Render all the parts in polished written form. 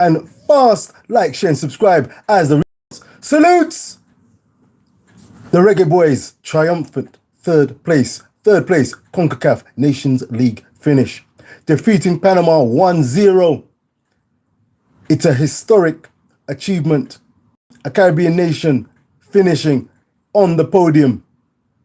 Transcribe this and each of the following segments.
and fast. Like, share, and subscribe as the salutes. The Reggae Boyz triumphant third place Concacaf Nations League finish, defeating Panama 1-0. It's a historic achievement, a Caribbean nation finishing on the podium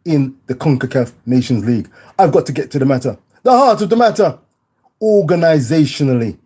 in the Concacaf Nations League. I've got to get to the matter, the heart of the matter. Organisationally,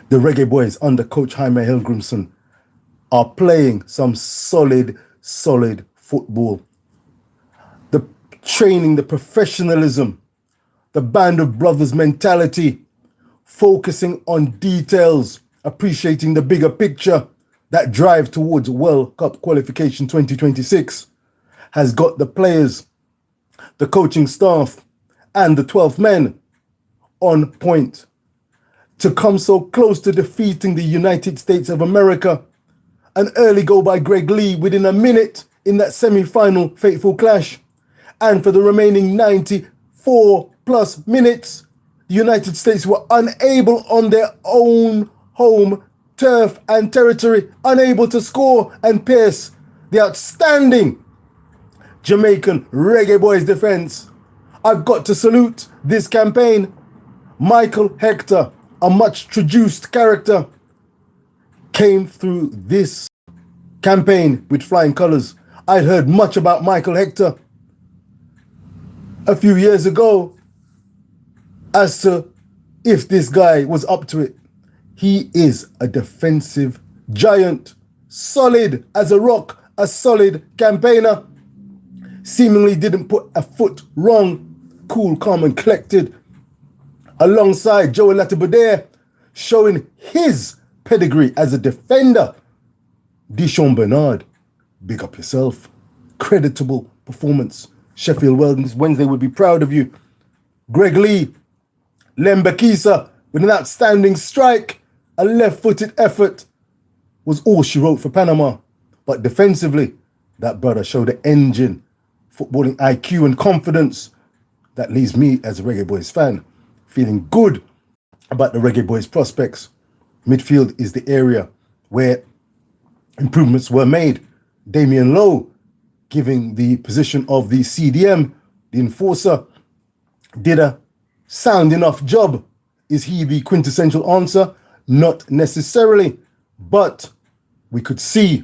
the Reggae Boyz under coach Jaime Hilgrimson are playing some solid football. The training, the professionalism, the band of brothers mentality, focusing on details, appreciating the bigger picture, that drive towards World Cup qualification 2026 has got the players, the coaching staff, and the 12 men on point. To come so close to defeating the United States of America, an early goal by Greg Lee within a minute in that semi-final fateful clash, and for the remaining 94 plus minutes, the United States were unable on their own home turf and territory, unable to score and pierce the outstanding Jamaican Reggae Boyz defence. I've got to salute this campaign. Michael Hector, a much traduced character, came through this campaign with flying colours. I'd heard much about Michael Hector a few years ago as to if this guy was up to it. He is a defensive giant, solid as a rock, a solid campaigner, seemingly didn't put a foot wrong, cool, calm and collected, alongside Joey Latiboudaire, showing his pedigree as a defender. Dishon Bernard, big up yourself. Creditable performance. Sheffield Wednesday would be proud of you. Greg Lee, Lembakisa with an outstanding strike. A left-footed effort was all she wrote for Panama. But defensively, that brother showed an engine, footballing IQ and confidence that leaves me as a Reggae Boyz fan feeling good about the Reggae Boyz prospects. Midfield is the area where improvements were made. Damian Lowe, giving the position of the CDM, the enforcer, did a sound enough job. Is he the quintessential answer? Not necessarily, but we could see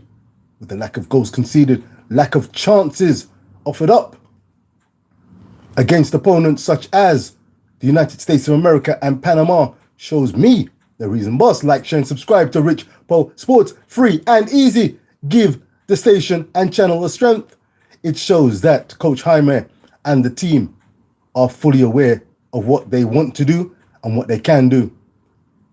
with the lack of goals conceded, lack of chances offered up against opponents such as the United States of America and Panama, shows me the reason. Boss, like, share and subscribe to Richpo Sports, free and easy. Give the station and channel a strength. It shows that Coach Jaime and the team are fully aware of what they want to do and what they can do.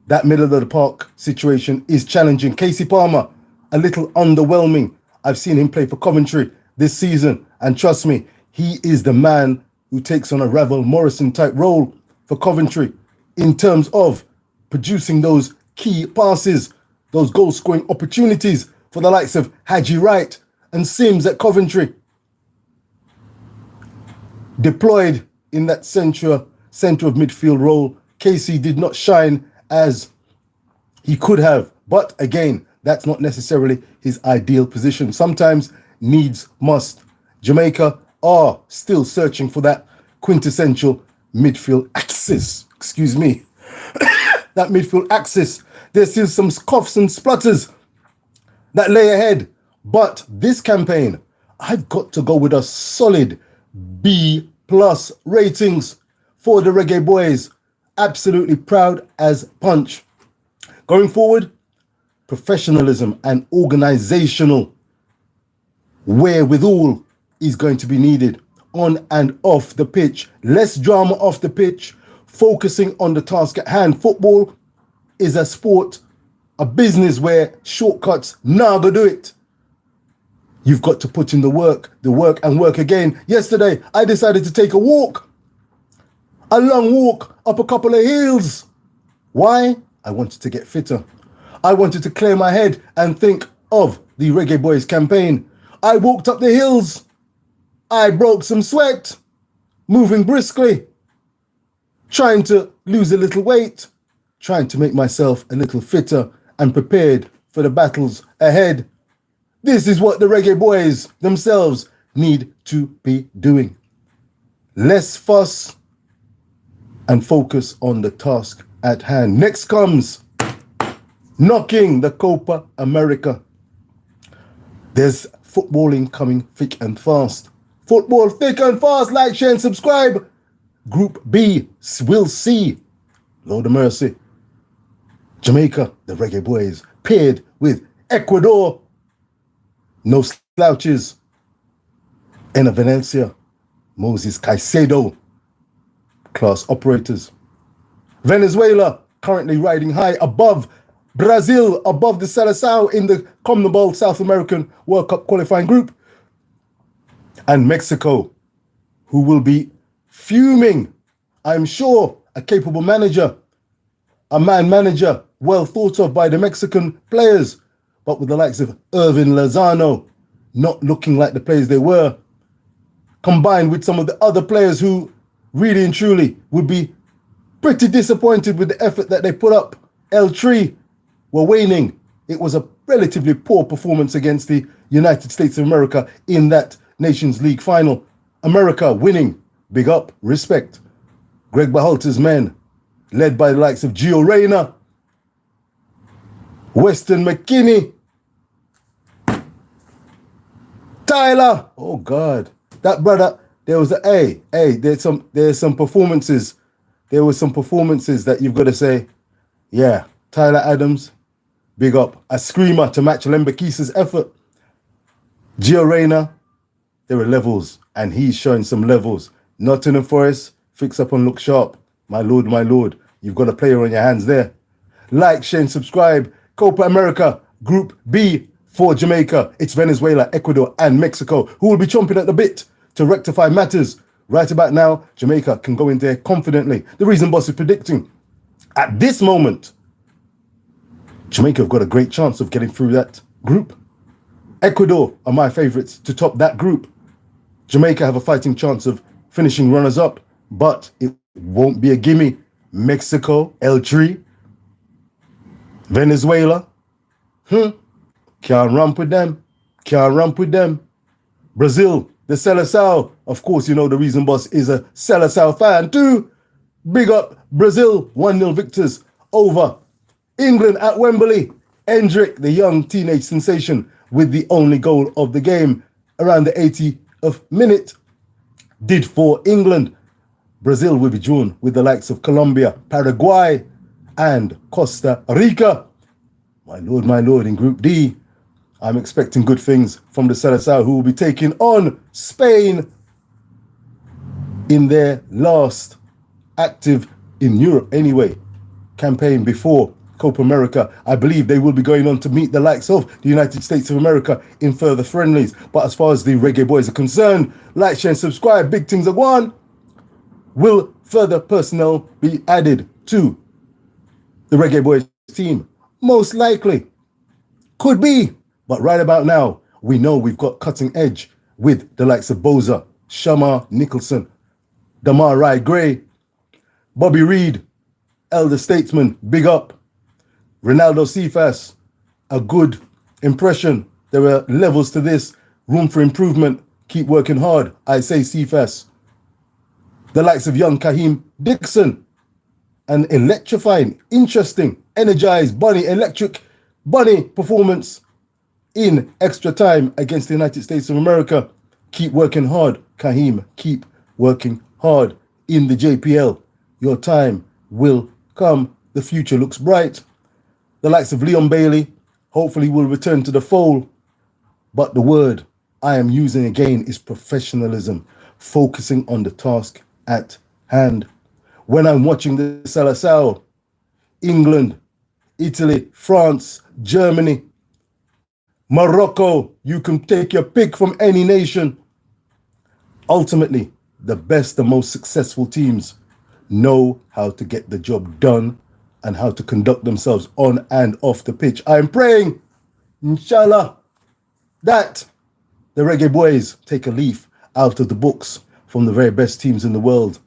That middle of the park situation is challenging. Casey Palmer, a little underwhelming. I've seen him play for Coventry this season, and trust me, he is the man who takes on a Ravel Morrison type role for Coventry in terms of producing those key passes, those goal-scoring opportunities for the likes of Haji Wright and Sims at Coventry. Deployed in that centre of midfield role, Casey did not shine as he could have. But again, that's not necessarily his ideal position. Sometimes needs must. Jamaica are still searching for that quintessential midfield axis. Excuse me. That midfield axis. There's still some coughs and splutters that lay ahead. But this campaign, I've got to go with a solid B+ ratings for the Reggae Boyz. Absolutely proud as punch. Going forward, professionalism and organizational wherewithal is going to be needed on and off the pitch. Less drama off the pitch, focusing on the task at hand. Football is a sport, a business where shortcuts never do it. You've got to put in the work and work again. Yesterday, I decided to take a walk. A long walk up a couple of hills. Why? I wanted to get fitter. I wanted to clear my head and think of the Reggae Boyz campaign. I walked up the hills. I broke some sweat, moving briskly, trying to lose a little weight, trying to make myself a little fitter and prepared for the battles ahead. This is what the Reggae Boyz themselves need to be doing. Less fuss and focus on the task at hand. Next comes knocking the Copa America. There's footballing coming thick and fast. Football thick and fast. Like, share and subscribe. Group B will see, Lord of mercy, Jamaica, the Reggae Boyz, paired with Ecuador. No slouches. Ena Valencia, Moses Caicedo, class operators. Venezuela currently riding high above Brazil, above the Seleção in the CONMEBOL South American World Cup qualifying group. And Mexico, who will be fuming, I'm sure, a capable manager, a man manager well thought of by the Mexican players, but with the likes of Irvin Lozano not looking like the players they were, combined with some of the other players who really and truly would be pretty disappointed with the effort that they put up. El Tri were waning. It was a relatively poor performance against the United States of America in that Nations League final. America winning. Big up, respect. Greg Berhalter's men, led by the likes of Gio Reyna, Weston McKinney, Tyler. Oh God, that brother. There was there's some performances. There were some performances that you've got to say, yeah, Tyler Adams, big up. A screamer to match Lembekisa's effort. Gio Reyna, there were levels, and he's showing some levels. Nottingham Forest, fix up and look sharp. My lord, you've got a player on your hands there. Like, share, and subscribe. Copa America, Group B for Jamaica. It's Venezuela, Ecuador, and Mexico, who will be chomping at the bit to rectify matters. Right about now, Jamaica can go in there confidently. The reason boss is predicting, at this moment, Jamaica have got a great chance of getting through that group. Ecuador are my favourites to top that group. Jamaica have a fighting chance of finishing runners-up, but it won't be a gimme. Mexico, El Tri, Venezuela, can't rump with them. Brazil, the Seleção. Of course, you know the reason boss is a Seleção fan too. Big up Brazil, 1-0 victors over England at Wembley. Hendrick, the young teenage sensation, with the only goal of the game around the 80th minute, did for England. Brazil will be drawn with the likes of Colombia, Paraguay, and Costa Rica. My lord, in Group D, I'm expecting good things from the Seleção, who will be taking on Spain in their last active, in Europe anyway, campaign before Copa America. I believe they will be going on to meet the likes of the United States of America in further friendlies. But as far as the Reggae Boyz are concerned, like, share, and subscribe. Big things are going. Will further personnel be added to the Reggae Boyz team? Most likely. Could be. But right about now, we know we've got cutting edge with the likes of Boza, Shamar Nicholson, Damarai Gray, Bobby Reed, Elder Statesman, big up. Ronaldo Cephas, a good impression. There are levels to this, room for improvement. Keep working hard, I say Cephas. The likes of young Kaheem Dixon, an electrifying, interesting, energized electric bunny performance in extra time against the United States of America. Keep working hard, Kaheem. Keep working hard in the JPL. Your time will come. The future looks bright. The likes of Leon Bailey hopefully will return to the fold. But the word I am using again is professionalism, focusing on the task at hand. When I'm watching the Seleção, England, Italy, France, Germany, Morocco, you can take your pick from any nation. Ultimately, the best, the most successful teams know how to get the job done and how to conduct themselves on and off the pitch. I'm praying, inshallah, that the Reggae Boyz take a leaf out of the books from the very best teams in the world.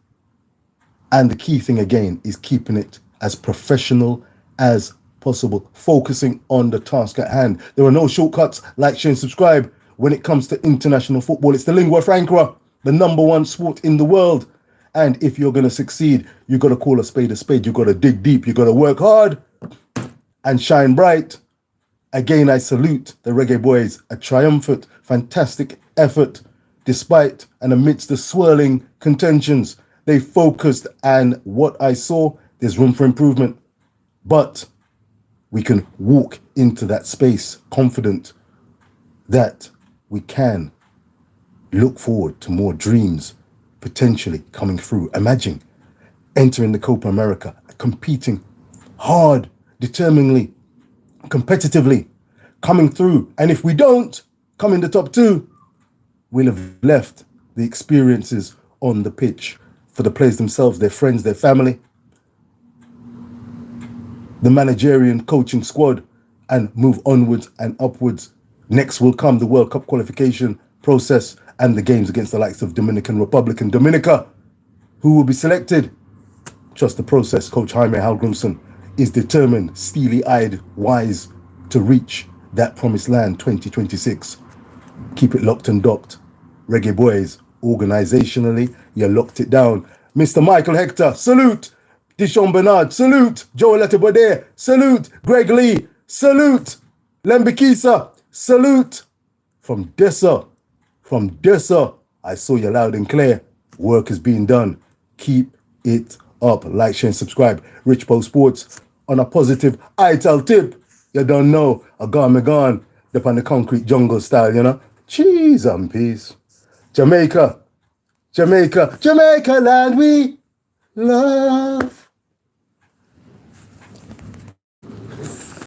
And the key thing again is keeping it as professional as possible, focusing on the task at hand. There are no shortcuts. Like, share, and subscribe. When it comes to international football, it's the lingua franca, the number one sport in the world. And if you're going to succeed, you got to call a spade a spade. You got to dig deep. You got to work hard and shine bright. Again, I salute the Reggae Boyz, a triumphant, fantastic effort. Despite and amidst the swirling contentions, they focused, and what I saw, there's room for improvement. But we can walk into that space confident that we can look forward to more dreams potentially coming through. Imagine entering the Copa America, competing hard, determinedly, competitively, coming through. And if we don't come in the top two, we'll have left the experiences on the pitch for the players themselves, their friends, their family, the managerial coaching squad, and move onwards and upwards. Next will come the World Cup qualification process and the games against the likes of Dominican Republic and Dominica. Who will be selected? Trust the process. Coach Jaime Hallgrimsson is determined, steely-eyed, wise to reach that promised land 2026. Keep it locked and docked. Reggae Boyz, organisationally, you locked it down. Mr. Michael Hector, salute. Dishon Bernard, salute. Joel Etebode, salute. Greg Lee, salute. Lembikisa, salute. From Dessa, I saw you loud and clear. Work is being done. Keep it up. Like, share, and subscribe. Richpo Sports on a positive ITAL tip. You don't know. I gone, me gone. Up on the concrete jungle style, you know. Cheese and peace. Jamaica land we love.